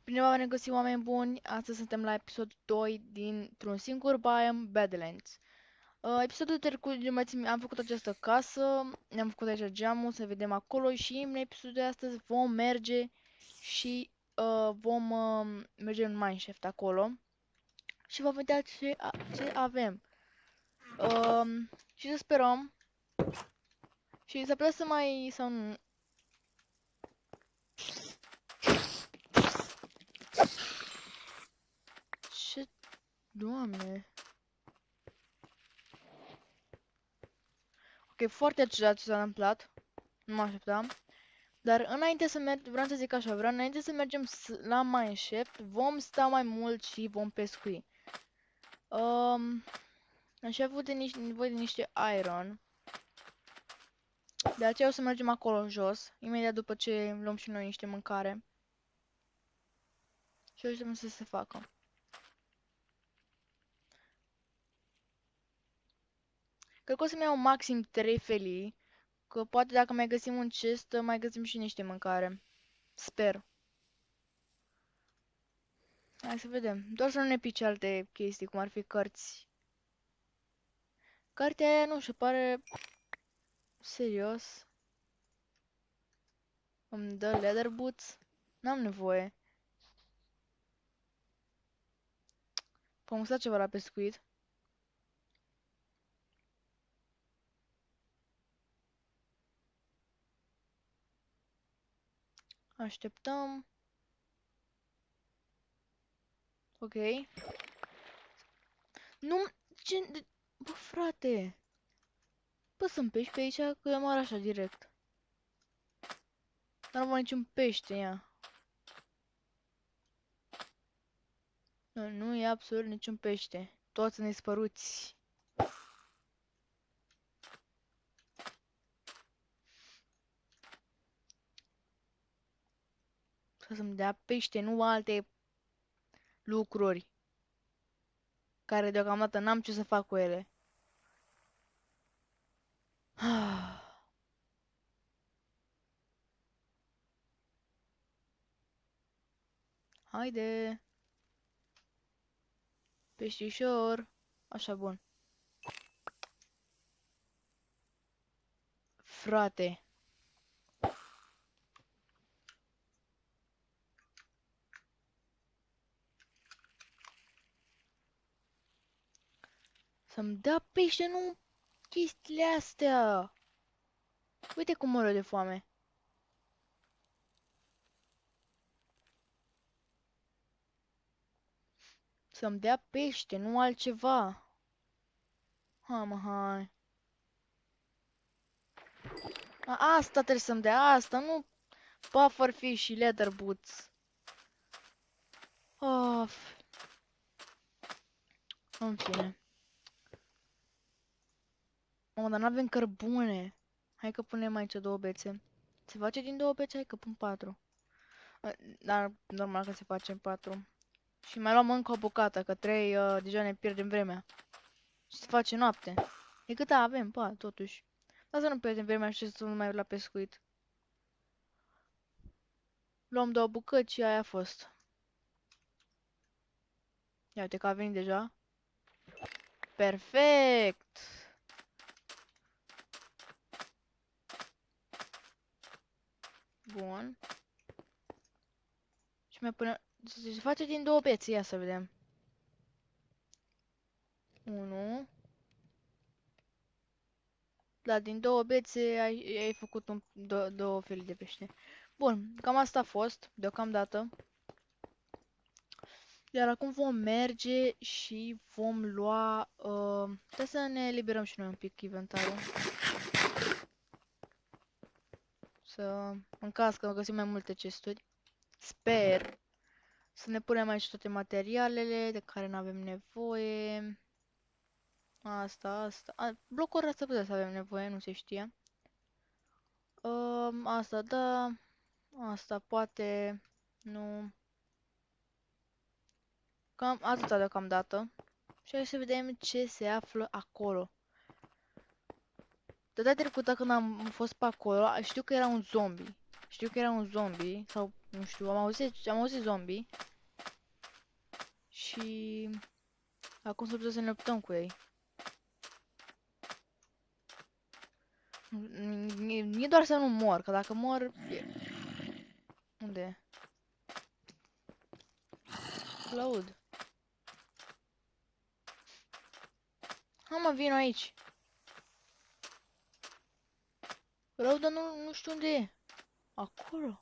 Bine v-am regăsit, oameni buni! Astăzi suntem la episodul 2 dintr-un singur biome, Badlands. Episodul trecut, am făcut această casă, ne-am făcut aici geamul, să vedem acolo și în episodul de astăzi vom merge și vom merge în mineshaft acolo și vom vedea ce avem. Și să sperăm și să putea să mai... sau nu... Ce... Doamne... Ok, foarte ciudat ce s-a întâmplat. Nu mă așteptam. Dar înainte să mergem, vreau să zic așa, înainte să mergem la mineshaft, vom sta mai mult și vom pescui. Aș avut nevoie de niște iron. De aceea o să mergem acolo jos, imediat după ce luăm și noi niște mâncare. Și o să se facă. Cred că o să-mi iau maxim 3 felii, că poate dacă mai găsim un chest, mai găsim și niște mâncare. Sper. Hai să vedem. Doar să nu ne pice alte chestii, cum ar fi cărți. Cartea aia nu știu, pare serios. Îmi dă leather boots? N-am nevoie. Vom sta ceva la pescuit. Așteptăm. Ok. Nu... Ce... Bă, frate! Poți să-mi pești pe aici? Că eu mor așa direct. Dar nu văd niciun pește, ia. Nu e absolut niciun pește. Toți sunt dispăruți. Să-mi dea pește, nu alte lucruri. Care deocamdată n-am ce să fac cu ele. Haide. Peștișor. Așa, bun. Frate. Să-mi dea pește, nu chestiile astea. Uite cum mor eu de foame. Să-mi dea pește, nu altceva. Hai mă, hai. Asta trebuie să-mi dea, asta, nu pufferfish și leather boots. Of. În fine. Mamă, dar n-avem cărbune. Hai că punem aici 2 bețe. Se face din 2 bețe? Hai că pun 4. Dar normal că se face în 4. Și mai luăm încă o bucată, că 3 deja ne pierdem vremea. Și se face noapte. E cât avem, pa, totuși. Dar să nu pierdem vremea și să nu mai la pescuit. Luăm 2 bucăți și aia a fost. Ia uite că a venit deja. Perfect! Bun. Și mai pune... Se face din 2 bețe, ia să vedem. 1. Da, din 2 bețe ai făcut 2 felii de pește. Bun, cam asta a fost, deocamdată. Iar acum vom merge și vom lua... Trebuie să ne eliberăm și noi un pic inventarul. Să... În caz că găsim mai multe chesturi. Sper să ne punem aici toate materialele de care nu avem nevoie. Asta. Blocuri asta putea să avem nevoie, nu se știe. Asta da. Asta poate. Nu. Cam atâta deocamdată. Și hai să vedem ce se află acolo. Data trecută când am fost pe acolo, știu că era un zombie. Știu că era un zombie, sau Nu știu, am auzit zombie. Și acum să putem să ne luptăm cu ei. E doar să nu mor, că dacă mor... Unde e? L-aud. Ha, mă, vin aici. Rău, dar nu știu unde e. Acolo.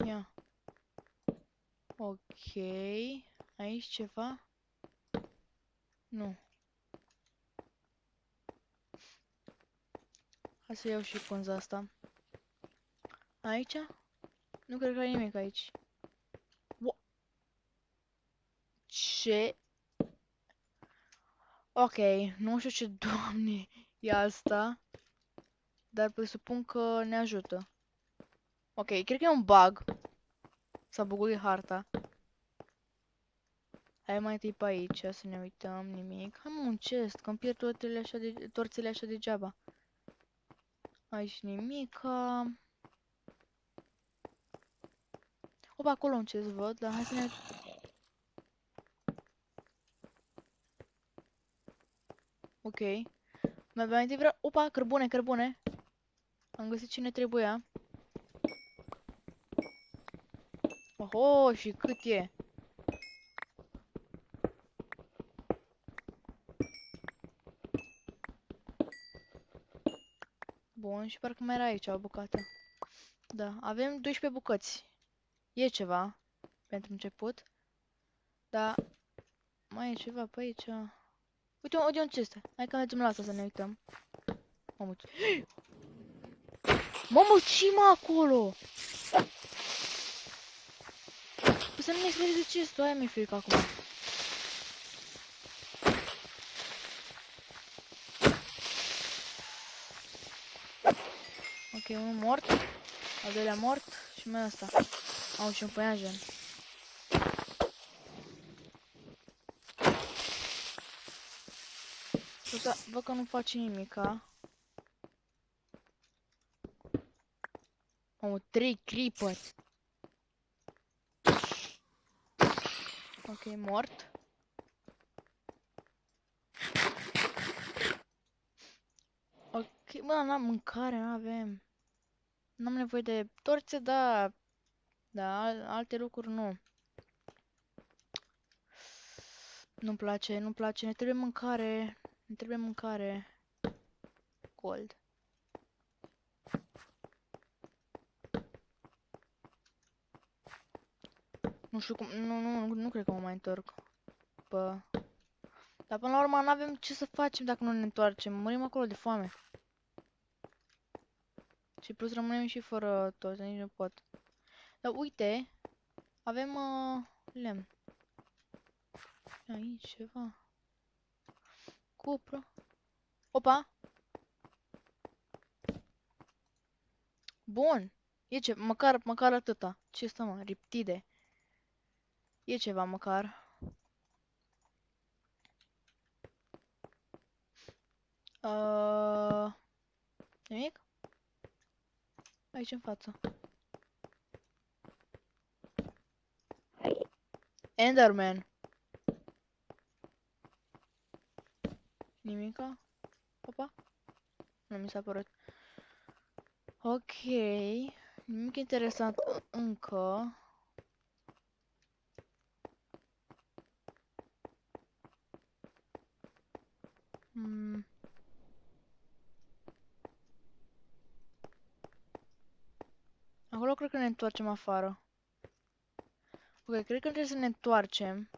Ia. Ok. Aici ceva? Nu. Hai să iau și pânza asta. Aici? Nu cred că ai nimic aici. Ce? Ok, nu știu ce doamne e asta, dar presupun că ne ajută. Ok, cred că e un bug. S-a buguit harta. Hai mai întâi pe aici să ne uităm, nimic. Hai, mă, un chest, că îmi pierd torțele așa degeaba. Aici nimic. Opa, acolo un chest văd, dar hai să ne... Ok. Mai avea mai întâi vreau... Opa, cărbune, cărbune. Am găsit ce ne trebuia. Oho, și cât e? Bun, și parcă mai era aici o bucată. Da, avem 12 bucăți. E ceva pentru început. Dar mai e ceva pe aici. Uite un chest. Hai că mergem la asta să ne uităm. Mamă, mamă, ce mă acolo? Păi să nu mi explodeze chestul, aia mi-e frică acum. Ok, unul mort. Al doilea mort. Și mai ăsta. Au și un păianjen. Văd că nu face nimica. Mamă, 3 creeperi. Ok, mort. Ok, bă, n-am mâncare, n-avem. N-am nevoie de torțe, da. Da, alte lucruri nu. Nu-mi place, nu-mi place. Ne trebuie mâncare. Ne trebuie mâncare. Gold. Nu știu cum, nu cred că mă mai întorc. Bă. Dar până la urmă nu avem ce să facem dacă nu ne întoarcem. Murim acolo de foame. Și plus rămânem și fără toți, nici nu pot. Dar uite, avem lemn. Aici ceva. Cupră. Opa! Bun! E ce, măcar atâta. Ce stă, mă? Riptide. E ceva măcar. Nimic? Aici în față. Enderman. Nimica? Opa? Nu mi s-a părut. Ok. Nimic interesant încă. Acolo cred că ne întoarcem afară. Ok, cred că trebuie să ne întoarcem.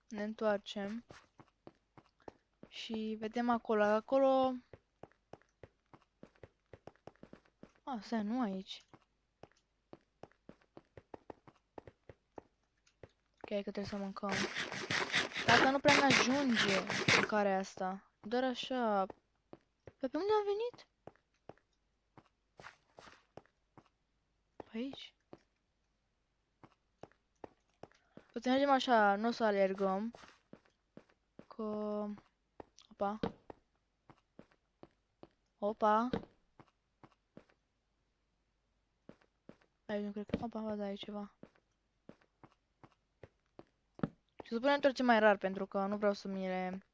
Ne întoarcem. Și vedem acolo. Acolo... stai, nu aici. Ok, că trebuie să mâncăm. Dacă nu prea ne ajunge mâncarea asta. Doar așa... Pe unde am venit? Pe aici? O să mergem așa, nu o să alergăm. Că... Opa. Opa. Aici nu cred că... Opa, ba, da, e ceva. Și să punem întoarce mai rar, pentru că nu vreau să mi le...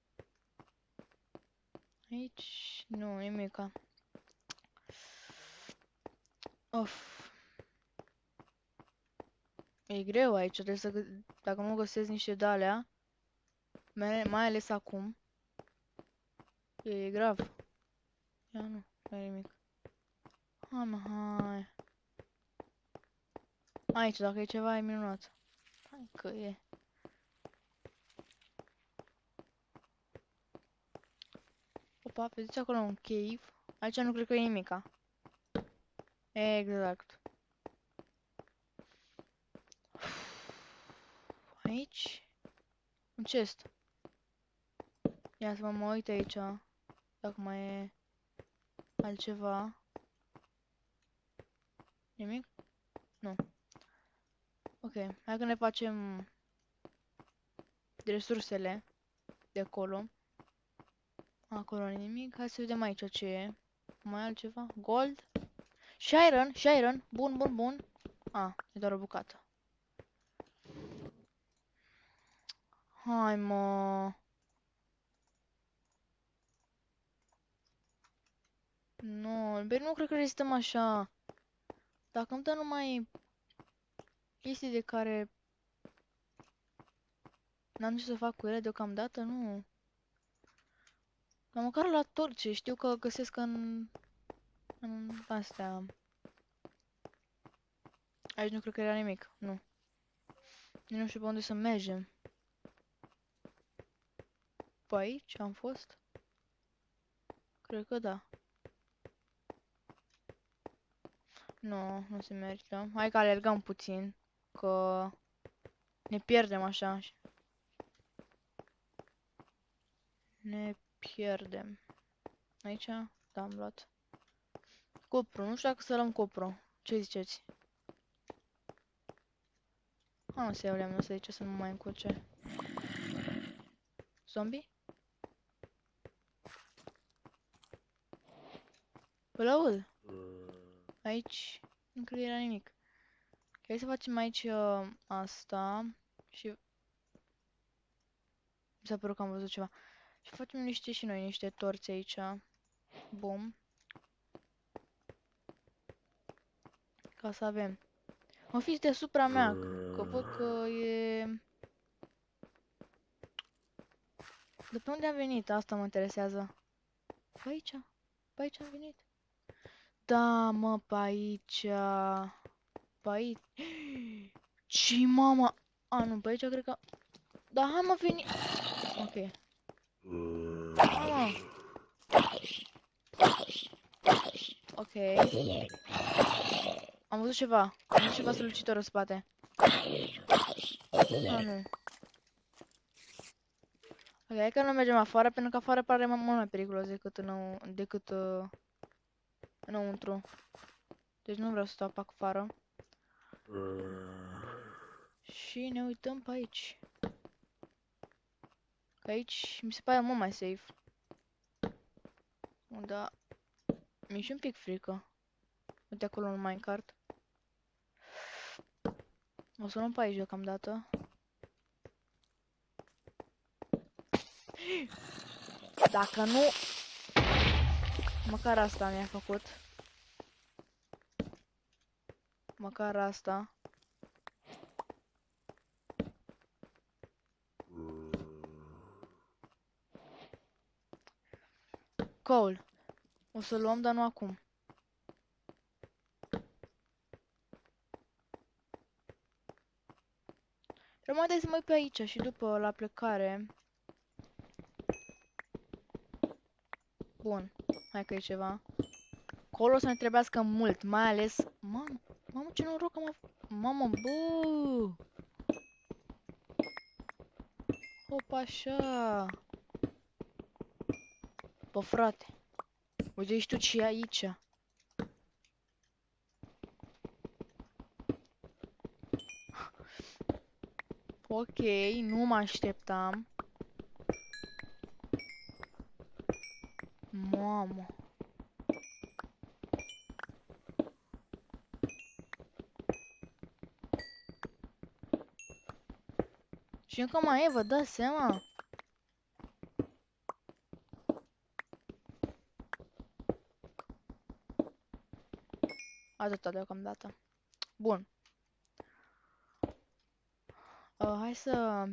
Aici... Nu, nimica. Of. E greu aici, trebuie să... Dacă nu găsesc niște de-alea, mai ales acum, e grav. Ia nu, nu e nimic. Hai mă, hai. Aici, dacă e ceva, e minunat. Hai că e. Opa, vedeți acolo un cave? Aici nu cred că e nimica. Exact. Aici? Un chest. Ia să mă uit aici. Dacă mai e altceva. Nimic? Nu. Ok, hai că ne facem resursele de acolo. Acolo nu e nimic. Hai să vedem aici ce e. Mai e altceva? Gold? Și iron, și iron. Bun, bun, bun. A, e doar o bucată. Hai mă. Nu, bine, nu cred că rezistăm așa. Dacă îmi dă numai chestii de care n-am ce să fac cu ele deocamdată, nu. Dar măcar la torce, știu că găsesc în astea. Aici nu cred că era nimic, nu. Nu știu pe unde să mergem. Pe aici am fost? Cred că da. Nu, nu se merge. Hai că alergăm puțin, că ne pierdem așa. Ne pierdem. Aici? Da, am luat. Cupru, nu știu dacă să luăm cupru. Ce ziceți? Nu să iau lemnul ăsta aici să nu mai încurce. Zombie? Îl aud. Aici nu cred că era nimic. Hai să facem aici asta și... Mi s-a părut că am văzut ceva. Și facem niște și noi, niște torțe aici. Bum. Ca să avem. Mă fiți deasupra mea, că văd că e... De pe unde am venit? Asta mă interesează. Pe aici? Pe aici am venit? Da, mă, pe aici. Pe aici. Ce mama? A, nu, pe aici cred că... Da, hai mă, veni... Ok. Mama. Ok. Am văzut ceva. Am văzut ceva strălucitor în spate. Ah, nu. Ok, hai că nu mergem afară, pentru că afară pare mult mai periculos decât înăuntru. Deci nu vreau să stau pe afară. Și ne uităm pe aici. Că aici mi se pare mult mai safe. Da. Mi-e și un pic frică. Uite acolo un minecart. O să luăm pe aici deocamdată. Dacă nu... Măcar asta mi-a făcut. Măcar asta. Coal. O să luăm, dar nu acum. Rămâne să mă uit pe aici și după la plecare. Bun. Hai că e ceva. Acolo o să ne trebuiască mult, mai ales... Mamă, mamă ce noroc am avut. Mamă, bă! Hop, așa. Bă, frate. Uite, ești tu și aici. Ok, nu mă așteptam. Mamă. Și încă mai e, vă dați seama? Atâta deocamdată. Bun. Hai să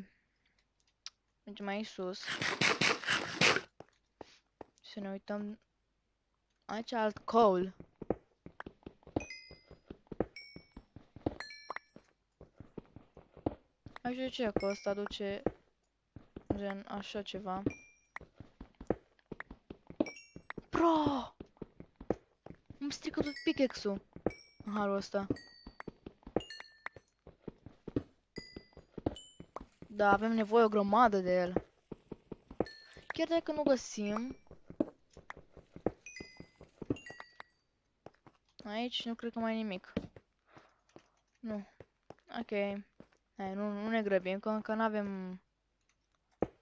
mergem mai sus. Să ne uităm. Aici alt coal. Hai știu ce că ăsta duce gen așa ceva. Bro! Îmi strică tot pickaxe-ul în halul ăsta. Da, avem nevoie o grămadă de el. Chiar dacă nu găsim. Aici nu cred că mai e nimic. Nu. Ok. Hai, nu ne grăbim, că încă nu avem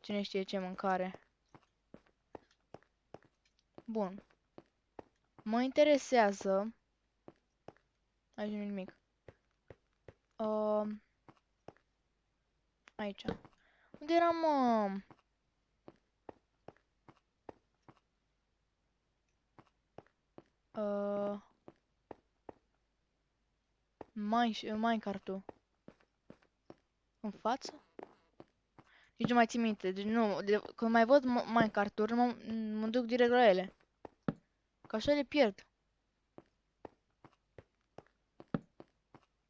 cine știe ce mâncare. Bun. Mă interesează. Aici nu e nimic. Aici. Unde eram, mă? Minecart-ul. În față? Nici nu mai țin minte. Deci nu, când mai văd Minecart-uri, mă duc direct la ele. Că așa le pierd.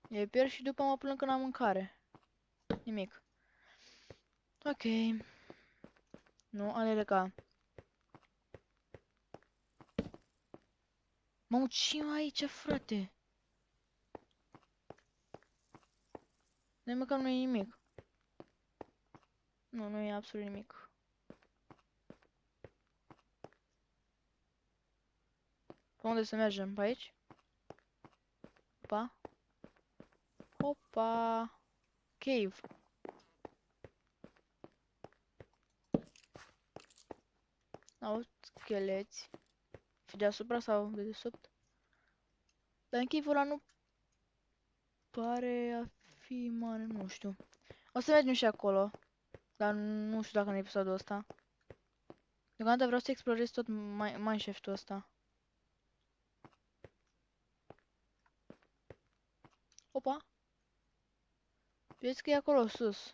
Le pierd și după mă plâng că n-am mâncare. Nimic. Ok. Nu, alerga. Mă, ce aici, frate? Nu măcar nu e nimic. Nu, nu e absolut nimic. Pe unde să mergem? Pe aici? Opa. Opa. Cave. Au scheleți. Fi deasupra sau de desubt? Dar în cave-ul ăla nu pare a fi mare, nu știu. O să mergem și acolo. Dar nu știu dacă în episodul ăsta. Deocamdată vreau să explorez tot mineshaft-ul ăsta. Opa! Vezi că e acolo sus.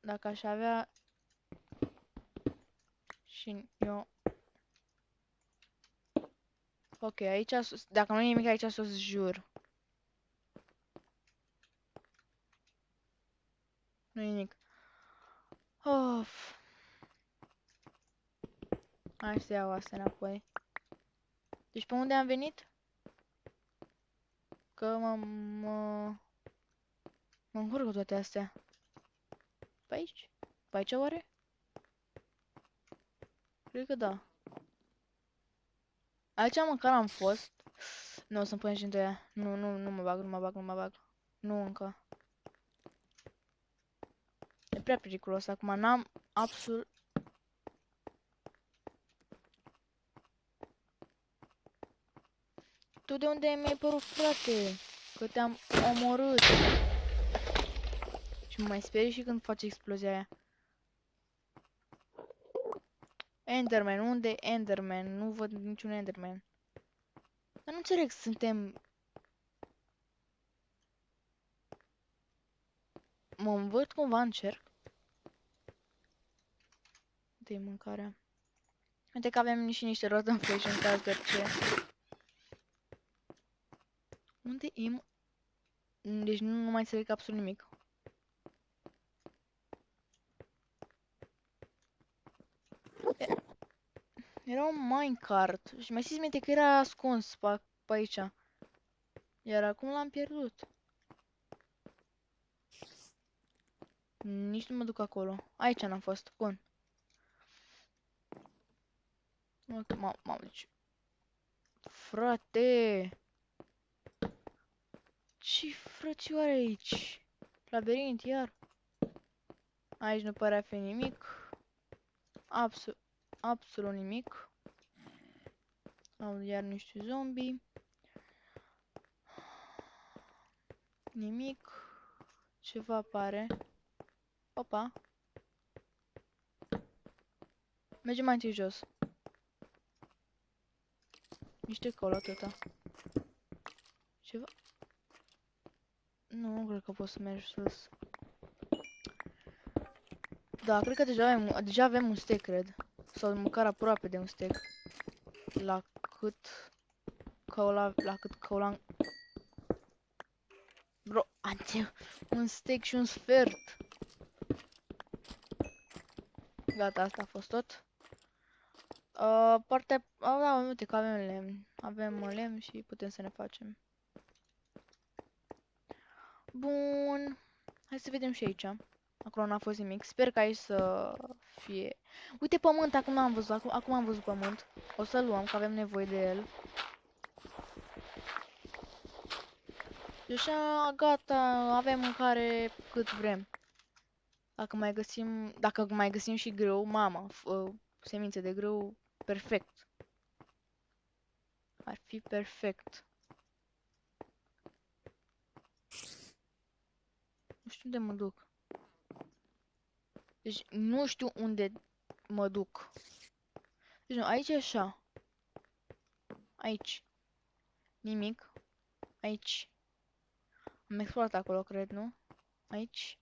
Dacă aș avea și eu... Ok, aici sus. Dacă nu e nimic aici sus, jur. Nu e nimic. Of. Hai să iau asta înapoi. Deci pe unde am venit? Că mă încurc cu toate astea. Pe aici? Pe aici oare? Cred că da. Aici măcar am fost. Nu, o să-mi pun și între ea. Nu mă bag, nu mă bag, nu mă bag. Nu încă. E prea periculos acum, n-am absolut... Tu de unde mi-ai părut, frate? Că te-am omorât. Și mă mai sperii și când faci explozia aia. Enderman, unde e Enderman? Nu văd niciun Enderman. Dar nu înțeleg, suntem... Mă învăț cumva în cerc? De mâncarea. Uite că avem și niște rotten flesh în caz de orice. Unde e? Deci nu mai înțeleg absolut nimic. Era un minecart. Și mai țin minte că era ascuns pe aici. Iar acum l-am pierdut. Nici nu mă duc acolo. Aici n-am fost. Bun. Mamă, deci... frate? Ce frățioare aici? Labirint, iar? Aici nu părea fi nimic. Absolut nimic. Au iar niște zombi. Nimic. Ceva apare. Opa. Mergem mai întâi jos. Niște colo atâta. Ceva? Nu cred că poți să mergi sus. Da, cred că deja avem un steak, cred. Sau măcar aproape de un steak. La cât căulan... Bro, ante un steak și un sfert. Gata, asta a fost tot. Partea... da, uite că avem lemn. Avem lemn și putem să ne facem. Bun. Hai să vedem și aici. Acolo n-a fost nimic. Sper că aici să fie... Uite pământ, acum am văzut. Acum am văzut pământ. O să-l luăm, că avem nevoie de el. Și așa, gata, avem mâncare cât vrem. Dacă mai găsim și grâu, mama, semințe de grâu, perfect. Ar fi perfect. Nu știu unde mă duc. Deci nu știu unde mă duc. Deci nu, aici e așa. Aici. Nimic. Aici. Am explorat acolo, cred, nu? Aici.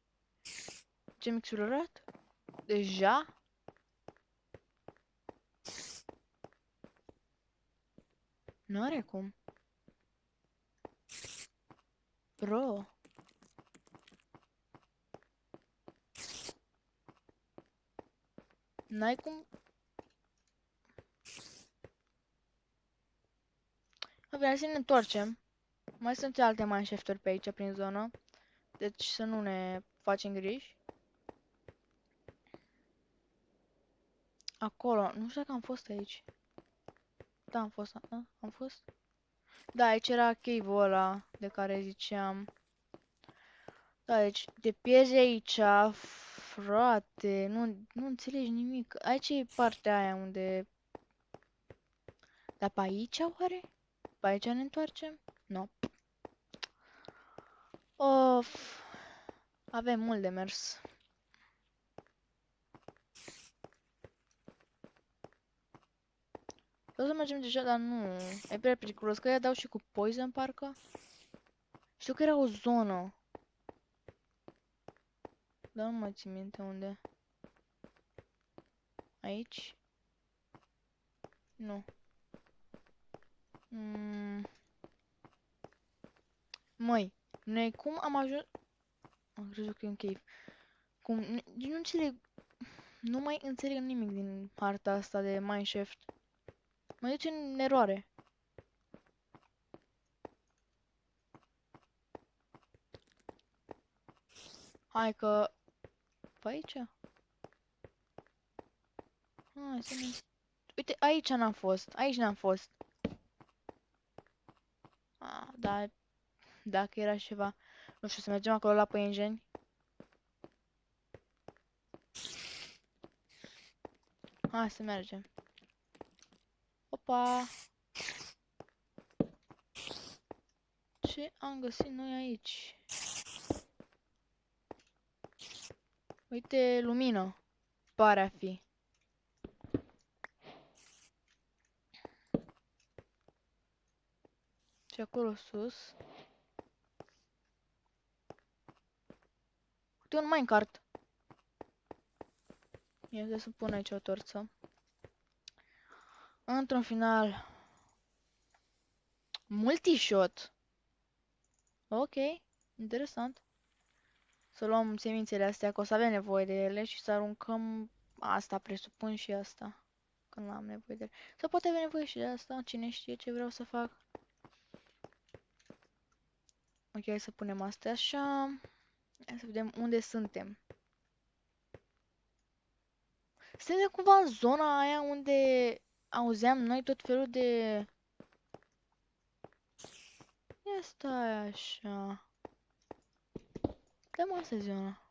Ce-am explorat? Deja? Nu are cum. Bro. N-ai cum... Bine, să ne întoarcem. Mai sunt alte mineshafteri pe aici, prin zonă. Deci să nu ne facem griji. Acolo. Nu știu dacă am fost aici. Da, am fost. Am fost? Da, aici era cave-ul ăla de care ziceam. Da, deci te pierzi aici, frate. Nu înțelegi nimic. Aici e partea aia unde... Dar pe aici oare? Pe aici ne întoarcem? Nu. No. Of. Avem mult de mers. O să mergem deja, dar nu. E prea periculos, că ea dau și cu poison, parcă. Știu că era o zonă. Dar nu mai țin minte unde. Aici? Nu. Măi, noi cum am ajuns... Am crezut că e un cave. Cum... Nu înțeleg... Nu mai înțeleg nimic din harta asta de mineshaft. Mă duce în eroare. Hai că... Pe aici? Hai să ne... Uite, aici n-am fost. Aici n-am fost. Dar... Dacă era ceva... Nu știu, să mergem acolo la păienjeni? Hai să mergem. Opa! Ce am găsit noi aici? Uite, lumină. Pare a fi. Și acolo sus. Uite un minecart. Eu trebuie să pun aici o torță. Într-un final... Multishot. Ok, interesant. Să luăm semințele astea, că o să avem nevoie de ele și să aruncăm asta, presupun și asta. Că nu am nevoie de ele. Sau poate avea nevoie și de asta, cine știe ce vreau să fac. Ok, hai să punem astea așa. Hai să vedem unde suntem. Suntem cumva în zona aia unde auzeam noi tot felul de Ia stai așa. Dă-mă asta e zona.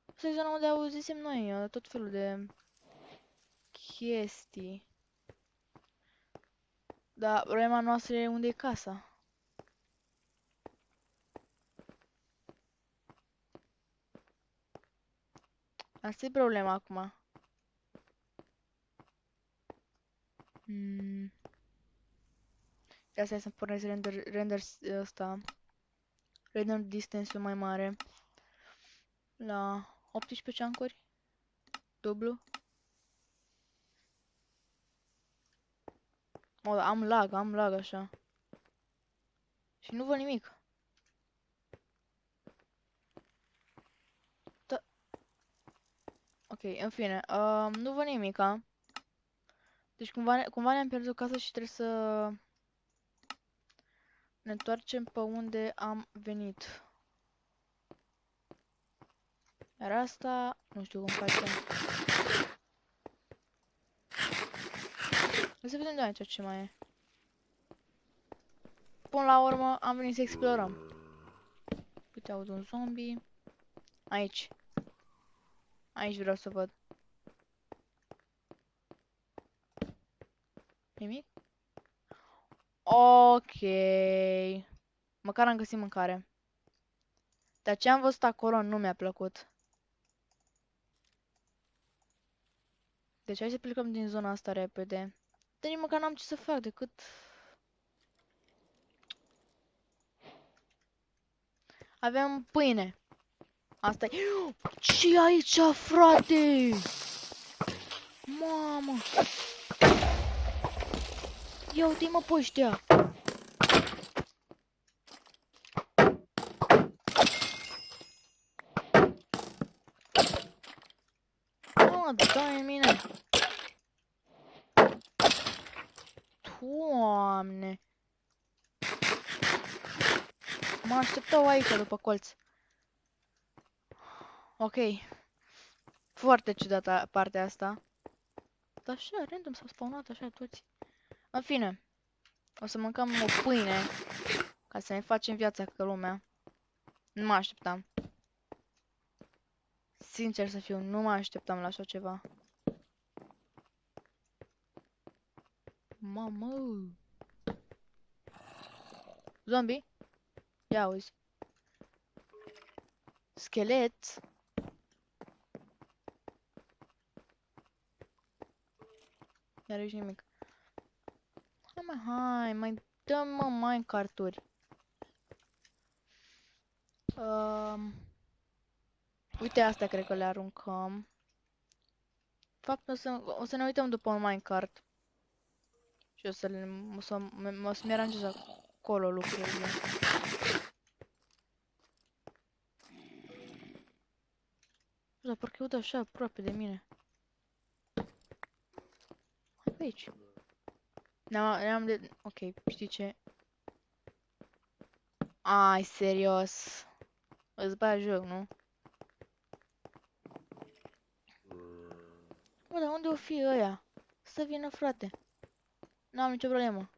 Asta e zona unde auzisem noi tot felul de chestii. Dar problema noastră e unde e casa. Asta e problema acum. Mm. De asta să pornesc render ăsta. Render distance mai mare. La 18 chunk-uri. Dublu. O, am lag așa. Și nu văd nimic. Da. Ok, în fine. Nu văd nimica. Deci cumva ne-am pierdut casa și trebuie să ne întoarcem pe unde am venit. Iar asta, nu știu cum facem. Hai să vedem de aici ce mai e. Până la urmă am venit să explorăm. Uite, aud un zombie. Aici. Aici vreau să văd. Nimic? Ok. Măcar am găsit mâncare. Dar ce am văzut acolo nu mi-a plăcut. Deci hai să plecăm din zona asta repede. Dar nici măcar n-am ce să fac decât... Avem pâine. Asta e... Ce aici, frate? Mamă! Ia uite-i mă pe ăștia! Mă, dai în mine! Doamne! Mă așteptau aici după colț. Ok. Foarte ciudată partea asta. Dar așa, random s-au spawnat așa toți. În fine. O să mâncăm o pâine. Ca să ne facem viața ca lumea. Nu mă așteptam. Sincer să fiu, nu mă așteptam la așa ceva. Mamă! Zombie? Ia uzi. Schelet? Iarăși nimic. Hai, mai dăm mă minecart-uri. Uite, astea cred că le aruncăm. De fapt, o să ne uităm după un minecart. Și o să mi aranjez acolo lucrurile. Dar parcă e uite așa aproape de mine. Hai pe aici. Ne-am de... Ok, știi ce? Ai, serios. Îți bagi joc, nu? Mă, dar unde o fi ăia? Să vină, frate. N-am nicio problemă.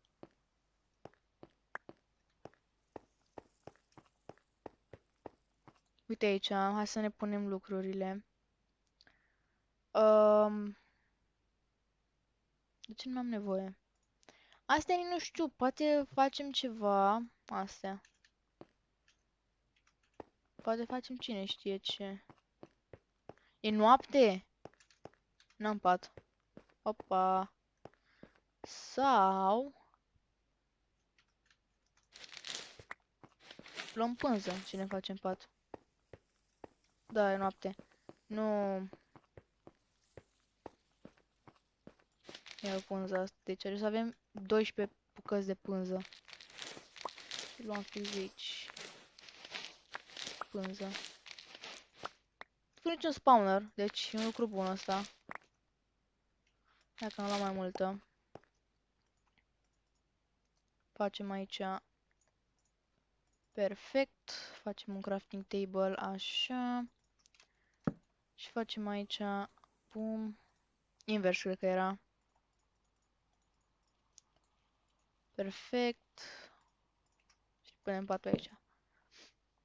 Uite aici, hai să ne punem lucrurile. De ce nu am nevoie? Astea nu știu, poate facem ceva. Astea. Poate facem cine știe ce. E noapte? N-am pat. Opa. Sau... Luăm pânză și ne facem pat. Da, e noapte. Nu... Iau pânza asta. Deci trebuie să avem 12 bucăți de pânză. Luăm aici. Pânză. Nu niciun spawner, deci e un lucru bun ăsta. Dacă am luat mai multă. Facem aici. Perfect. Facem un crafting table așa. Și facem aici. Bum. Invers cred că era. Perfect. Punem patul aici.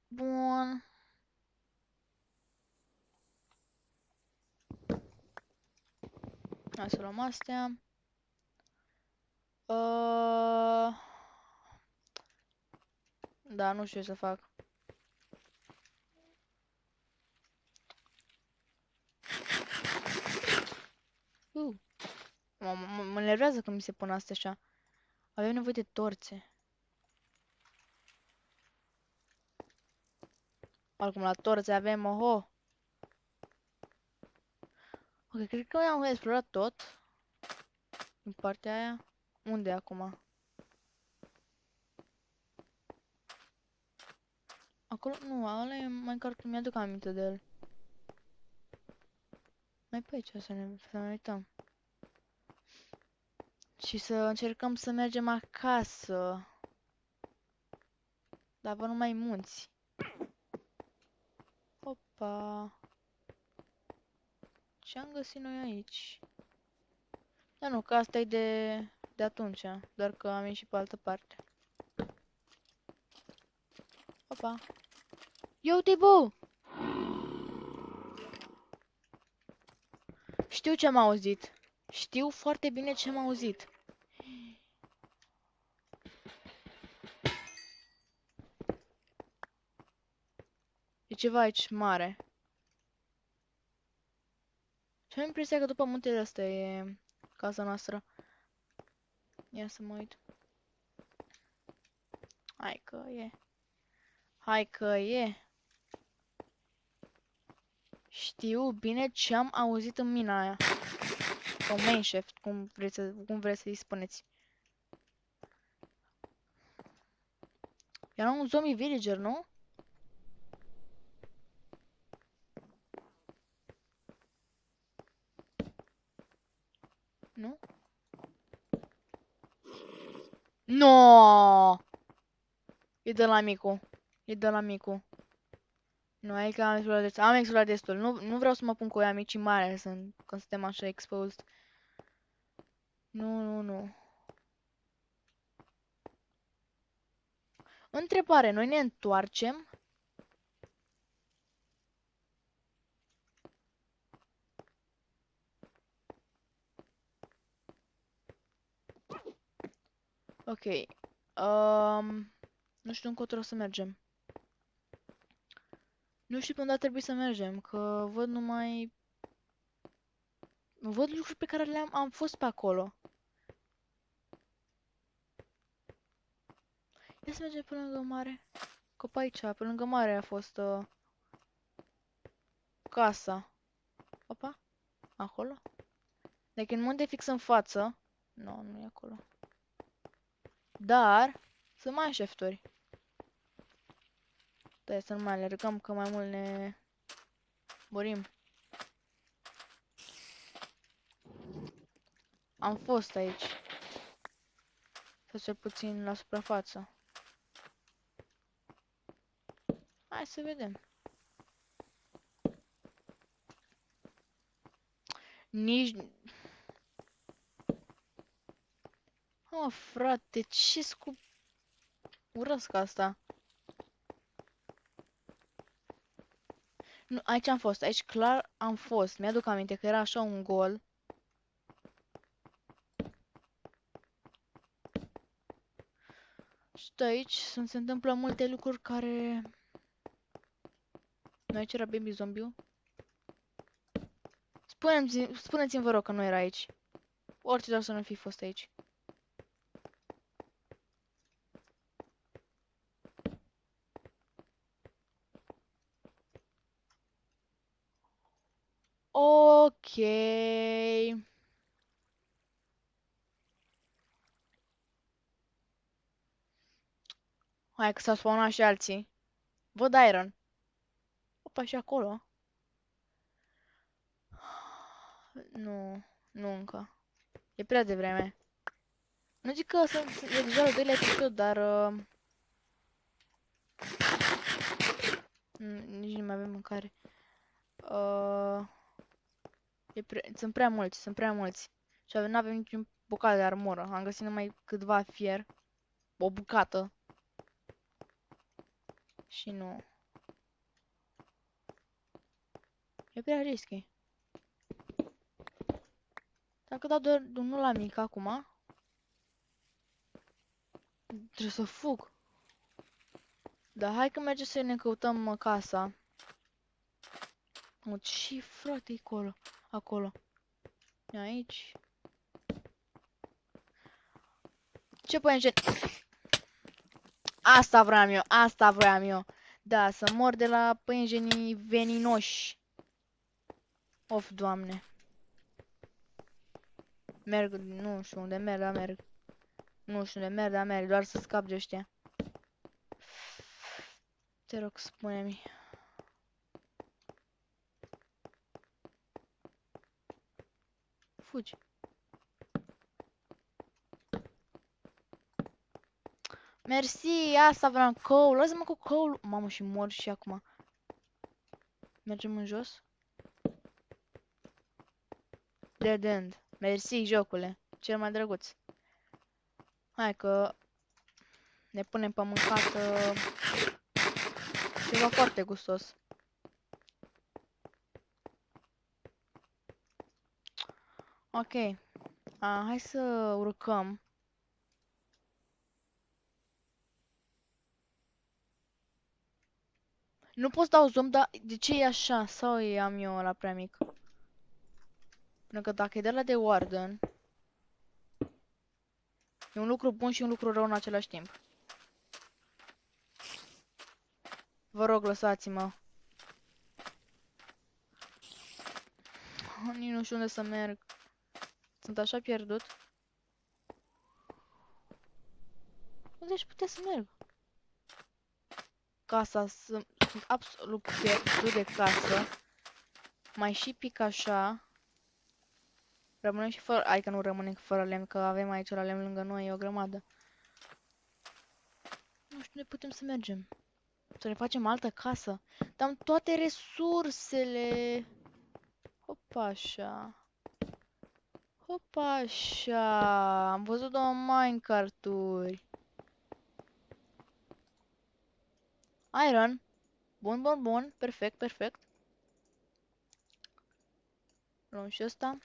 Bun. Hai să luăm astea. Da, nu știu ce să fac. Mă enervează când mi se pun astea așa. Avem nevoie de torțe. Oricum, la torțe avem, oho. Ok, cred că am explorat tot. Din partea aia. Unde e acum? Acolo, nu, ăla e Minecraft, mi-aduc aminte de el. Mai pe aici să ne uităm. Și să încercăm să mergem acasă. Dar vă numai munți. Opa. Ce am găsit noi aici? Da, nu, că asta e de atunci, doar că am ieșit pe altă parte. Opa. Ia uite, bă! Știu ce am auzit. Știu foarte bine ce am auzit. E ceva aici mare. Și am impresia că după muntele ăsta e casa noastră. Ia să mă uit. Hai că e. Hai că e. Știu bine ce am auzit în mina aia. Sau main shaft, cum vreți să-i spuneți. Era un zombie villager, nu? Nu? No! E de la micu. E de la micu. Nu, e că am explorat destul. Am explorat destul. Nu vreau să mă pun cu oi amicii mari când suntem așa exposed. Nu. Întrebare, noi ne întoarcem? Ok. Nu știu încotro să mergem. Nu știu pe unde ar trebui să mergem, că văd numai... Văd lucruri pe care am fost pe acolo. Ia să mergem pe lângă mare. Că pe aici, pe lângă mare a fost casa. Opa, acolo? Deci în munte fix în față. Nu e acolo. Dar, sunt mai șefturi. Stai să nu mai alergăm, că mai mult ne murim. Am fost aici. Să cel puțin la suprafață. Hai să vedem. Nici... Mă, frate, ce-s cu... Urăsc asta. Nu, aici am fost. Aici clar am fost. Mi-aduc aminte că era așa un gol. Și aici se întâmplă multe lucruri care... Nu, aici era baby zombie. Spuneți-mi, vă rog, că nu era aici. Orice doar să nu fi fost aici. Ok. Hai că s-au spawnat și alții. Văd iron. Opa, și acolo. Nu încă. E prea devreme. Nu zic că e deja al doilea episod, dar... nici nu mai avem mâncare. Sunt prea mulți. Și nu avem niciun bucat de armură. Am găsit numai câtva fier. O bucată. Și nu. E prea risky. Dacă dau doar unul la mic acum, trebuie să fug. Dar hai că merge să ne căutăm casa. Mă, ce frate acolo? Acolo. E aici. Ce păianjen? Asta vreau eu. Da, să mor de la păianjenii veninoși. Of, Doamne. Merg, nu știu unde merg, dar merg. Nu știu unde merg, dar merg, doar să scap de ăștia. Te rog, spune-mi. Fugi. Mersi, asta vreau, coal. Lasă-mă cu coal. Mamă, și mor și acum. Mergem în jos? Dead end. Mersi, jocule. Cel mai drăguț. Hai că ne punem pe mâncat ceva foarte gustos. Ok. Hai să urcăm. Nu pot să dau zoom, dar de ce e așa? Sau am eu la prea mic? Pentru că dacă e de la de Warden, e un lucru bun și un lucru rău în același timp. Vă rog, lăsați-mă. Nici nu știu unde să merg. Sunt așa pierdut. Unde aș putea să merg? Casa, sunt absolut pierdut de casă. Mai și pic așa. Rămânem și fără... Adică nu rămânem fără lemn, că avem aici la lemn lângă noi, e o grămadă. Nu știu unde putem să mergem. Să ne facem altă casă. Dar am toate resursele. Hopa așa. Hopa așa. Am văzut două minecart-uri. Iron. Bun, bun, bun. Perfect, perfect. Luăm și ăsta.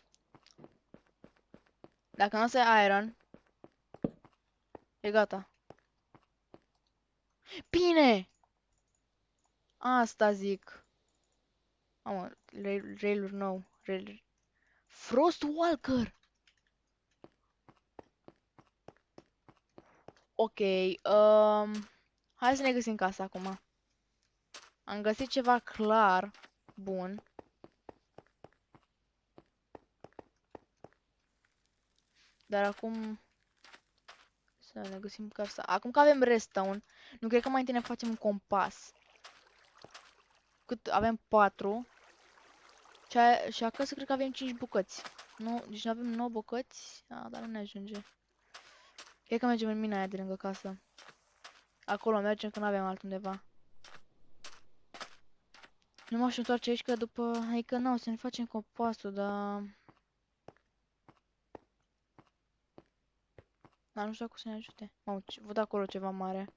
Dacă nu o să ai iron, e gata. Bine! Asta zic. Mamă, rail-uri nou. Frostwalker! Ok, hai să ne găsim casa acum. Am găsit ceva clar, bun. Dar acum să ne găsim casa. Acum că avem redstone, nu cred că mai întâi ne facem un compas. Cât avem 4. Și acasă cred că avem 5 bucăți. Nu, deci nu avem 9 bucăți. Dar nu ne ajunge. Cred că mergem în mina aia de lângă casă. Acolo mergem că nu avem altundeva. Nu m-aș întoarce aici că după... Adică nu, să ne facem compasul, dar... Dar nu știu cum să ne ajute. Mamă, văd acolo ceva mare.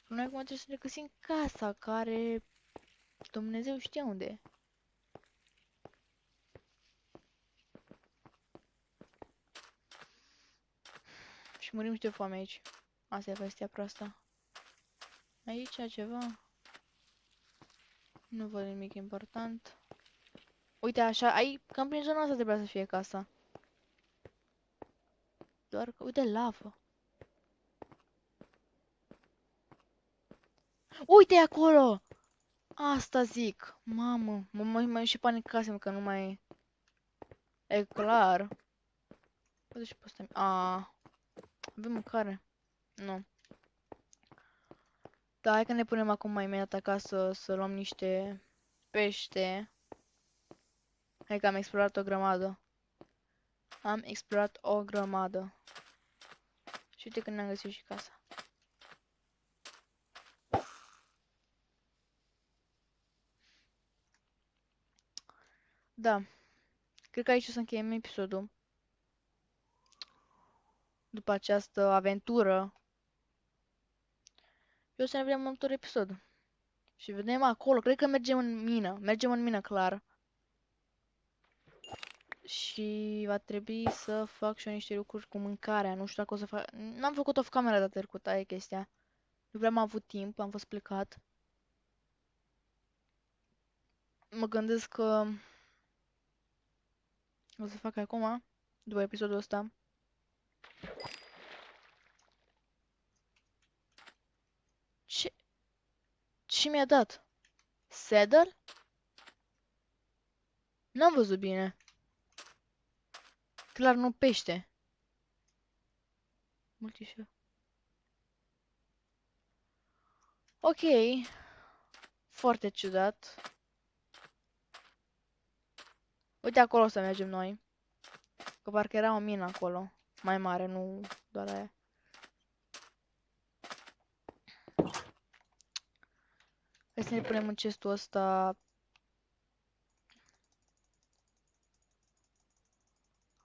Noi acum trebuie să ne găsim casa care... Dumnezeu știe unde e. Și murim și de foame aici. Asta e vestea proastă. Aici ceva. Nu văd nimic important. Uite așa, cam prin zona asta trebuia să fie casa. Doar că, uite, lavă. Uite acolo! Asta zic. Mamă, mă și panicasem că nu mai e clar. Uite și pe ăsta. Avem mâncare. Nu. Da, hai că ne punem acum mai imediat acasă să luăm niște pește. Hai că am explorat o grămadă. Am explorat o grămadă. Și uite că ne-am găsit și casa. Da. Cred că aici o să încheiem episodul. După această aventură Eu o să ne vedem în următorul episod. Și vedem acolo, cred că mergem în mină. Mergem în mină, clar. Și va trebui să fac și eu niște lucruri cu mâncarea. Nu știu dacă o să fac... N-am făcut off camera data trecută, aia e chestia. Nu prea am avut timp, am fost plecat. Mă gândesc că o să fac acum, după episodul ăsta. Ce? Ce mi-a dat? Saddle? N-am văzut bine. Clar nu pește. Multișor. Ok. Foarte ciudat. Uite acolo o să mergem noi. Că parcă era o mină acolo. Mai mare, nu doar aia. Hai să ne punem în chestul ăsta.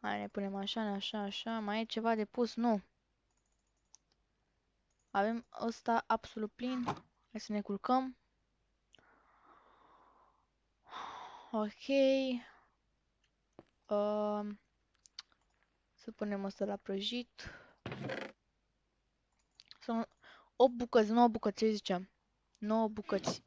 Hai, ne punem așa, așa, așa. Mai e ceva de pus? Nu. Avem ăsta absolut plin. Hai să ne culcăm. Ok. Să punem ăsta la prăjit. Sunt 8 bucăți, 9 bucăți, ce ziceam? 9 bucăți.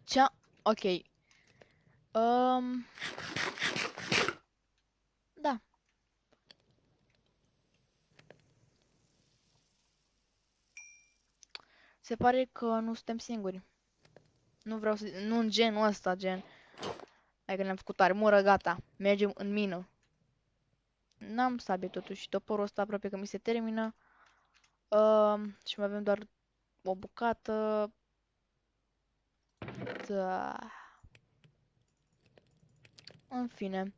Ce? Ok. Um, da. Se pare că nu suntem singuri. Nu vreau să... Nu în genul ăsta, gen. Hai că ne-am făcut armură, gata. Mergem în mină. N-am sabie totuși. Toporul ăsta aproape că mi se termină. Și mai avem doar o bucată. Da. În fine.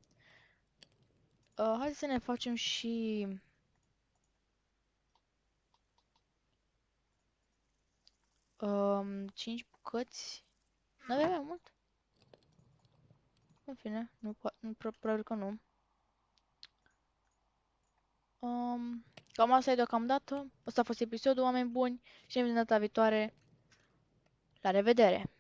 Hai să ne facem și... 5 bucăți. N-avem mai mult? În fine, probabil că nu. Cam asta e deocamdată. Asta a fost episodul, oameni buni. Și ne vedem data viitoare. La revedere!